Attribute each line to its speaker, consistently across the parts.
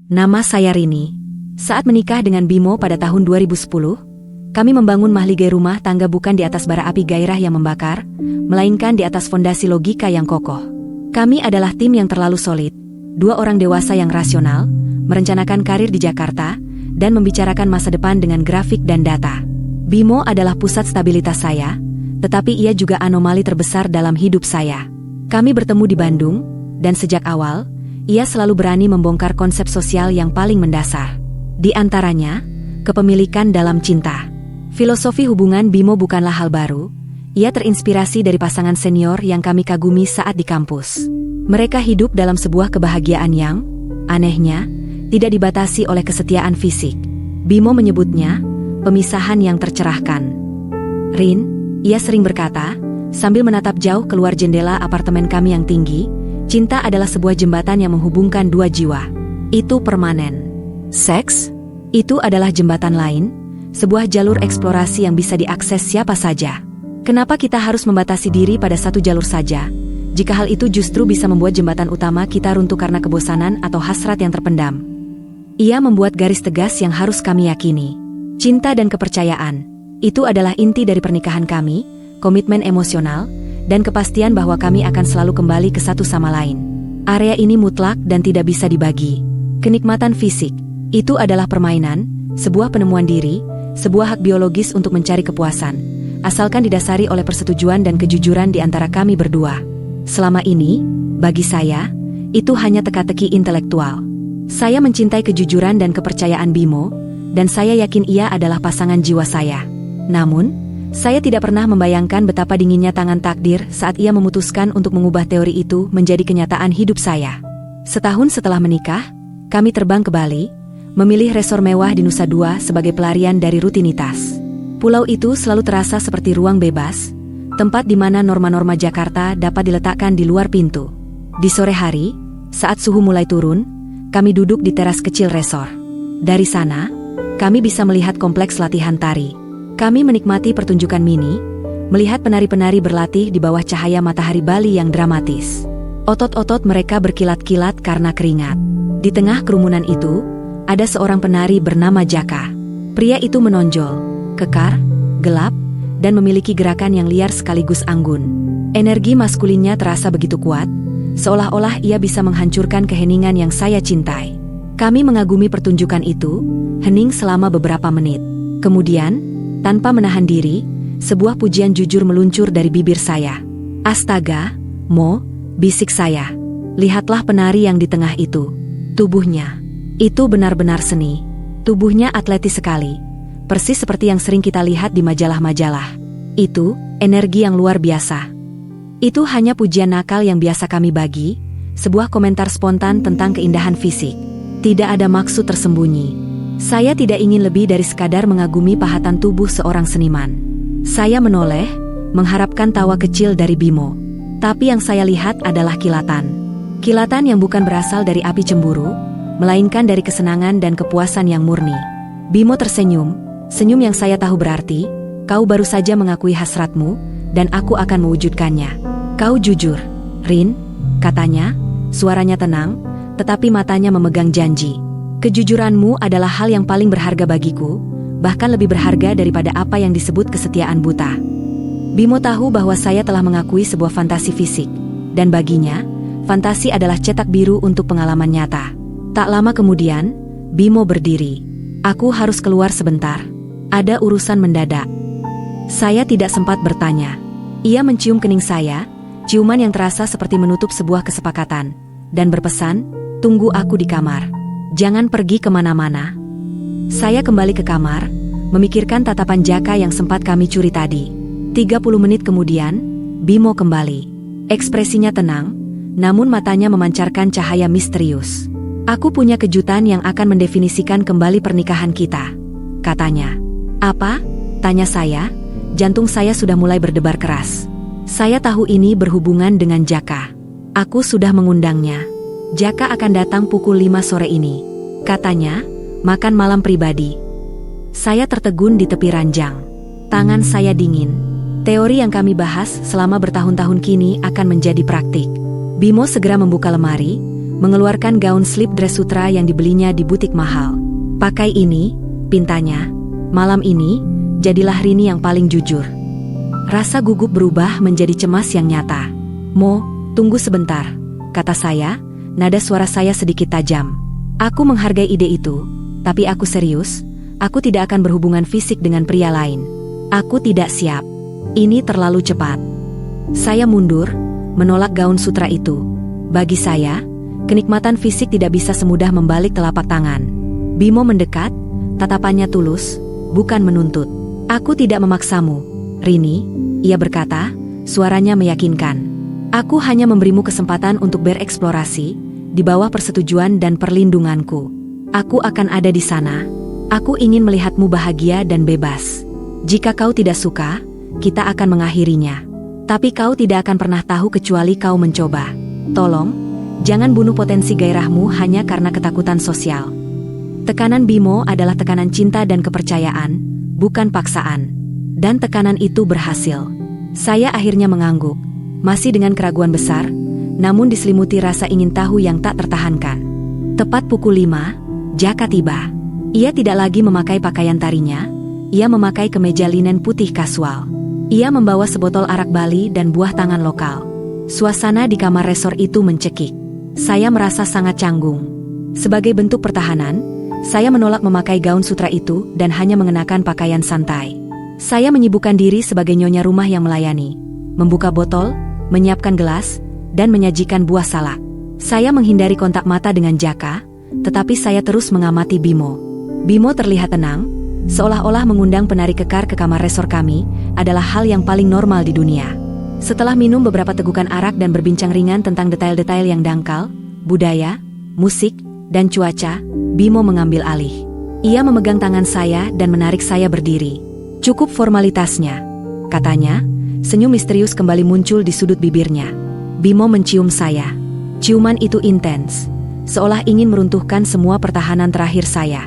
Speaker 1: Nama saya Rini. Saat menikah dengan Bimo pada tahun 2010, kami membangun mahligai rumah tangga bukan di atas bara api gairah yang membakar, melainkan di atas fondasi logika yang kokoh. Kami adalah tim yang terlalu solid, dua orang dewasa yang rasional, merencanakan karir di Jakarta, dan membicarakan masa depan dengan grafik dan data. Bimo adalah pusat stabilitas saya, tetapi ia juga anomali terbesar dalam hidup saya. Kami bertemu di Bandung, dan sejak awal, ia selalu berani membongkar konsep sosial yang paling mendasar. Di antaranya, kepemilikan dalam cinta. Filosofi hubungan Bimo bukanlah hal baru, ia terinspirasi dari pasangan senior yang kami kagumi saat di kampus. Mereka hidup dalam sebuah kebahagiaan yang, anehnya, tidak dibatasi oleh kesetiaan fisik. Bimo menyebutnya, pemisahan yang tercerahkan. Rin, ia sering berkata, sambil menatap jauh keluar jendela apartemen kami yang tinggi, cinta adalah sebuah jembatan yang menghubungkan dua jiwa. Itu permanen. Seks? Itu adalah jembatan lain, sebuah jalur eksplorasi yang bisa diakses siapa saja. Kenapa kita harus membatasi diri pada satu jalur saja, jika hal itu justru bisa membuat jembatan utama kita runtuh karena kebosanan atau hasrat yang terpendam? Ia membuat garis tegas yang harus kami yakini. Cinta dan kepercayaan, itu adalah inti dari pernikahan kami, komitmen emosional, dan kepastian bahwa kami akan selalu kembali ke satu sama lain. Area ini mutlak dan tidak bisa dibagi. Kenikmatan fisik, itu adalah permainan, sebuah penemuan diri, sebuah hak biologis untuk mencari kepuasan, asalkan didasari oleh persetujuan dan kejujuran di antara kami berdua. Selama ini, bagi saya, itu hanya teka-teki intelektual. Saya mencintai kejujuran dan kepercayaan Bimo, dan saya yakin ia adalah pasangan jiwa saya. Namun, saya tidak pernah membayangkan betapa dinginnya tangan takdir saat ia memutuskan untuk mengubah teori itu menjadi kenyataan hidup saya. Setahun setelah menikah, kami terbang ke Bali, memilih resor mewah di Nusa Dua sebagai pelarian dari rutinitas. Pulau itu selalu terasa seperti ruang bebas, tempat di mana norma-norma Jakarta dapat diletakkan di luar pintu. Di sore hari, saat suhu mulai turun, kami duduk di teras kecil resor. Dari sana, kami bisa melihat kompleks latihan tari. Kami menikmati pertunjukan mini, melihat penari-penari berlatih di bawah cahaya matahari Bali yang dramatis. Otot-otot mereka berkilat-kilat karena keringat. Di tengah kerumunan itu, ada seorang penari bernama Jaka. Pria itu menonjol, kekar, gelap, dan memiliki gerakan yang liar sekaligus anggun. Energi maskulinnya terasa begitu kuat, seolah-olah ia bisa menghancurkan keheningan yang saya cintai. Kami mengagumi pertunjukan itu, hening selama beberapa menit. Kemudian, tanpa menahan diri, sebuah pujian jujur meluncur dari bibir saya. Astaga, Mo, bisik saya. Lihatlah penari yang di tengah itu. Tubuhnya, itu benar-benar seni. Tubuhnya atletis sekali. Persis seperti yang sering kita lihat di majalah-majalah. Itu, energi yang luar biasa. Itu hanya pujian nakal yang biasa kami bagi, sebuah komentar spontan tentang keindahan fisik. Tidak ada maksud tersembunyi. Saya tidak ingin lebih dari sekadar mengagumi pahatan tubuh seorang seniman. Saya menoleh, mengharapkan tawa kecil dari Bimo. Tapi yang saya lihat adalah kilatan. Kilatan yang bukan berasal dari api cemburu, melainkan dari kesenangan dan kepuasan yang murni. Bimo tersenyum. Senyum yang saya tahu berarti, kau baru saja mengakui hasratmu, dan aku akan mewujudkannya. Kau jujur, Rin, katanya, suaranya tenang, tetapi matanya memegang janji. Kejujuranmu adalah hal yang paling berharga bagiku, bahkan lebih berharga daripada apa yang disebut kesetiaan buta. Bimo tahu bahwa saya telah mengakui sebuah fantasi fisik, dan baginya, fantasi adalah cetak biru untuk pengalaman nyata. Tak lama kemudian, Bimo berdiri. Aku harus keluar sebentar. Ada urusan mendadak. Saya tidak sempat bertanya. Ia mencium kening saya, ciuman yang terasa seperti menutup sebuah kesepakatan, dan berpesan, tunggu aku di kamar. Jangan pergi kemana-mana. Saya kembali ke kamar, memikirkan tatapan Jaka yang sempat kami curi tadi. 30 menit kemudian, Bimo kembali. Ekspresinya tenang, namun matanya memancarkan cahaya misterius. Aku punya kejutan yang akan mendefinisikan kembali pernikahan kita, katanya. Apa? Tanya saya, jantung saya sudah mulai berdebar keras. Saya tahu ini berhubungan dengan Jaka. Aku sudah mengundangnya. Jaka akan datang pukul 5 sore ini. Katanya, makan malam pribadi. Saya tertegun di tepi ranjang. Tangan saya dingin. Teori yang kami bahas selama bertahun-tahun kini akan menjadi praktik. Bimo segera membuka lemari, mengeluarkan gaun slip dress sutra yang dibelinya di butik mahal. "Pakai ini," pintanya. "Malam ini, jadilah Rini yang paling jujur." Rasa gugup berubah menjadi cemas yang nyata. "Mo, tunggu sebentar," kata saya, nada suara saya sedikit tajam. "Aku menghargai ide itu, tapi aku serius, aku tidak akan berhubungan fisik dengan pria lain. Aku tidak siap. Ini terlalu cepat." Saya mundur, menolak gaun sutra itu. Bagi saya, kenikmatan fisik tidak bisa semudah membalik telapak tangan. Bimo mendekat, tatapannya tulus, bukan menuntut. "Aku tidak memaksamu, Rini," ia berkata, suaranya meyakinkan. "Aku hanya memberimu kesempatan untuk bereksplorasi, di bawah persetujuan dan perlindunganku. Aku akan ada di sana. Aku ingin melihatmu bahagia dan bebas. Jika kau tidak suka, kita akan mengakhirinya. Tapi kau tidak akan pernah tahu kecuali kau mencoba. Tolong, jangan bunuh potensi gairahmu hanya karena ketakutan sosial." Tekanan Bimo adalah tekanan cinta dan kepercayaan, bukan paksaan. Dan tekanan itu berhasil. Saya akhirnya mengangguk, masih dengan keraguan besar, namun diselimuti rasa ingin tahu yang tak tertahankan. Tepat pukul 5, Jaka tiba. Ia tidak lagi memakai pakaian tarinya, ia memakai kemeja linen putih kasual. Ia membawa sebotol arak Bali dan buah tangan lokal. Suasana di kamar resor itu mencekik. Saya merasa sangat canggung. Sebagai bentuk pertahanan, saya menolak memakai gaun sutra itu dan hanya mengenakan pakaian santai. Saya menyibukkan diri sebagai nyonya rumah yang melayani, membuka botol, menyiapkan gelas, dan menyajikan buah salak. Saya menghindari kontak mata dengan Jaka, tetapi saya terus mengamati Bimo. Bimo terlihat tenang, seolah-olah mengundang penari kekar ke kamar resor kami adalah hal yang paling normal di dunia. Setelah minum beberapa tegukan arak dan berbincang ringan tentang detail-detail yang dangkal, budaya, musik, dan cuaca, Bimo mengambil alih. Ia memegang tangan saya dan menarik saya berdiri. "Cukup formalitasnya," katanya, senyum misterius kembali muncul di sudut bibirnya. Bimo mencium saya. Ciuman itu intens, seolah ingin meruntuhkan semua pertahanan terakhir saya.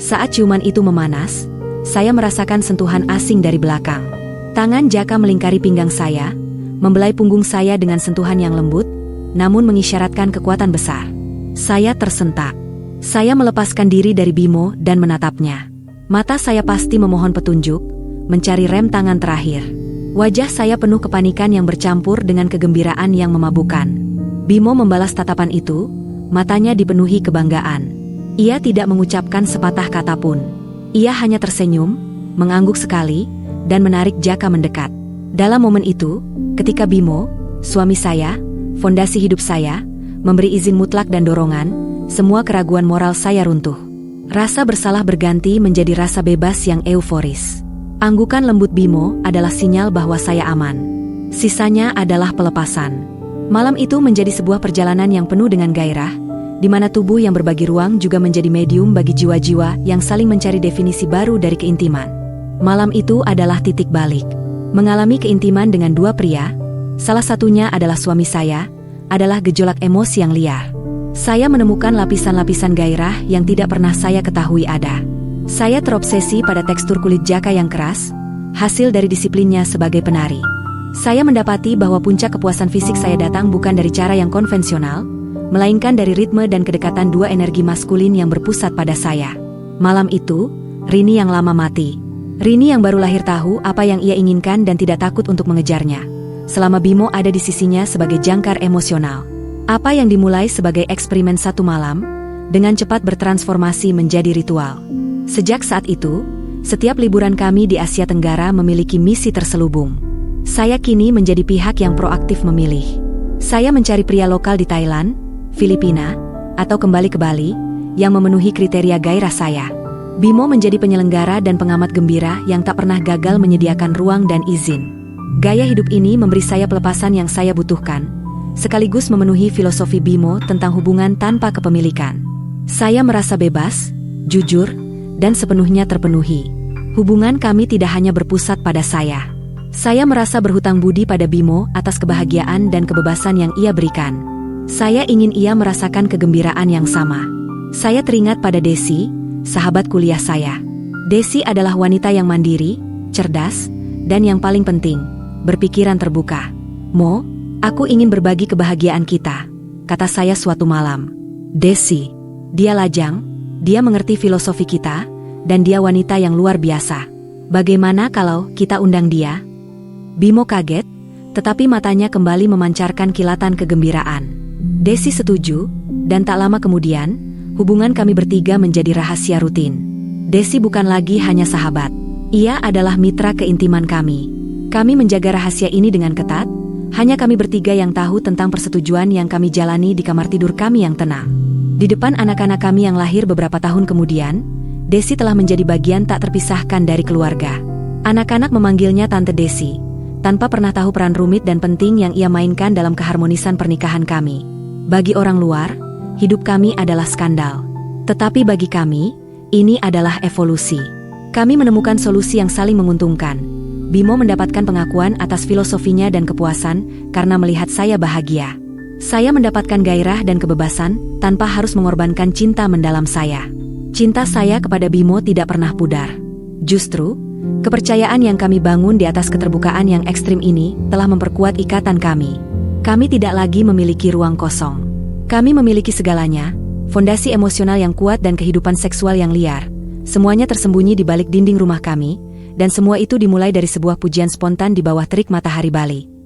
Speaker 1: Saat ciuman itu memanas, saya merasakan sentuhan asing dari belakang. Tangan Jaka melingkari pinggang saya, membelai punggung saya dengan sentuhan yang lembut, namun mengisyaratkan kekuatan besar. Saya tersentak. Saya melepaskan diri dari Bimo dan menatapnya. Mata saya pasti memohon petunjuk, mencari rem tangan terakhir. Wajah saya penuh kepanikan yang bercampur dengan kegembiraan yang memabukkan. Bimo membalas tatapan itu, matanya dipenuhi kebanggaan. Ia tidak mengucapkan sepatah kata pun. Ia hanya tersenyum, mengangguk sekali, dan menarik Jaka mendekat. Dalam momen itu, ketika Bimo, suami saya, fondasi hidup saya, memberi izin mutlak dan dorongan, semua keraguan moral saya runtuh. Rasa bersalah berganti menjadi rasa bebas yang euforis. Anggukan lembut Bimo adalah sinyal bahwa saya aman. Sisanya adalah pelepasan. Malam itu menjadi sebuah perjalanan yang penuh dengan gairah, di mana tubuh yang berbagi ruang juga menjadi medium bagi jiwa-jiwa yang saling mencari definisi baru dari keintiman. Malam itu adalah titik balik. Mengalami keintiman dengan dua pria, salah satunya adalah suami saya, adalah gejolak emosi yang liar. Saya menemukan lapisan-lapisan gairah yang tidak pernah saya ketahui ada. Saya terobsesi pada tekstur kulit Jaka yang keras, hasil dari disiplinnya sebagai penari. Saya mendapati bahwa puncak kepuasan fisik saya datang bukan dari cara yang konvensional, melainkan dari ritme dan kedekatan dua energi maskulin yang berpusat pada saya. Malam itu, Rini yang lama mati. Rini yang baru lahir tahu apa yang ia inginkan dan tidak takut untuk mengejarnya. Selama Bimo ada di sisinya sebagai jangkar emosional. Apa yang dimulai sebagai eksperimen satu malam, dengan cepat bertransformasi menjadi ritual. Sejak saat itu, setiap liburan kami di Asia Tenggara memiliki misi terselubung. Saya kini menjadi pihak yang proaktif memilih. Saya mencari pria lokal di Thailand, Filipina, atau kembali ke Bali, yang memenuhi kriteria gairah saya. Bimo menjadi penyelenggara dan pengamat gembira yang tak pernah gagal menyediakan ruang dan izin. Gaya hidup ini memberi saya pelepasan yang saya butuhkan, sekaligus memenuhi filosofi Bimo tentang hubungan tanpa kepemilikan. Saya merasa bebas, jujur, dan sepenuhnya terpenuhi. Hubungan kami tidak hanya berpusat pada saya. Saya merasa berhutang budi pada Bimo atas kebahagiaan dan kebebasan yang ia berikan. Saya ingin ia merasakan kegembiraan yang sama. Saya teringat pada Desi, sahabat kuliah saya. Desi adalah wanita yang mandiri, cerdas, dan yang paling penting, berpikiran terbuka. "Mo, aku ingin berbagi kebahagiaan kita. kata saya suatu malam. Desi, dia lajang, dia mengerti filosofi kita, dan dia wanita yang luar biasa. Bagaimana kalau kita undang dia? Bimo kaget, tetapi matanya kembali memancarkan kilatan kegembiraan. Desi setuju, dan tak lama kemudian, hubungan kami bertiga menjadi rahasia rutin. Desi bukan lagi hanya sahabat. Ia adalah mitra keintiman kami. Kami menjaga rahasia ini dengan ketat, hanya kami bertiga yang tahu tentang persetujuan yang kami jalani di kamar tidur kami yang tenang. Di depan anak-anak kami yang lahir beberapa tahun kemudian, Desi telah menjadi bagian tak terpisahkan dari keluarga. Anak-anak memanggilnya Tante Desi, tanpa pernah tahu peran rumit dan penting yang ia mainkan dalam keharmonisan pernikahan kami. Bagi orang luar, hidup kami adalah skandal. Tetapi bagi kami, ini adalah evolusi. Kami menemukan solusi yang saling menguntungkan. Bimo mendapatkan pengakuan atas filosofinya dan kepuasan karena melihat saya bahagia. Saya mendapatkan gairah dan kebebasan tanpa harus mengorbankan cinta mendalam saya. Cinta saya kepada Bimo tidak pernah pudar. Justru, kepercayaan yang kami bangun di atas keterbukaan yang ekstrim ini telah memperkuat ikatan kami. Kami tidak lagi memiliki ruang kosong. Kami memiliki segalanya, fondasi emosional yang kuat dan kehidupan seksual yang liar. Semuanya tersembunyi di balik dinding rumah kami, dan semua itu dimulai dari sebuah pujian spontan di bawah terik matahari Bali.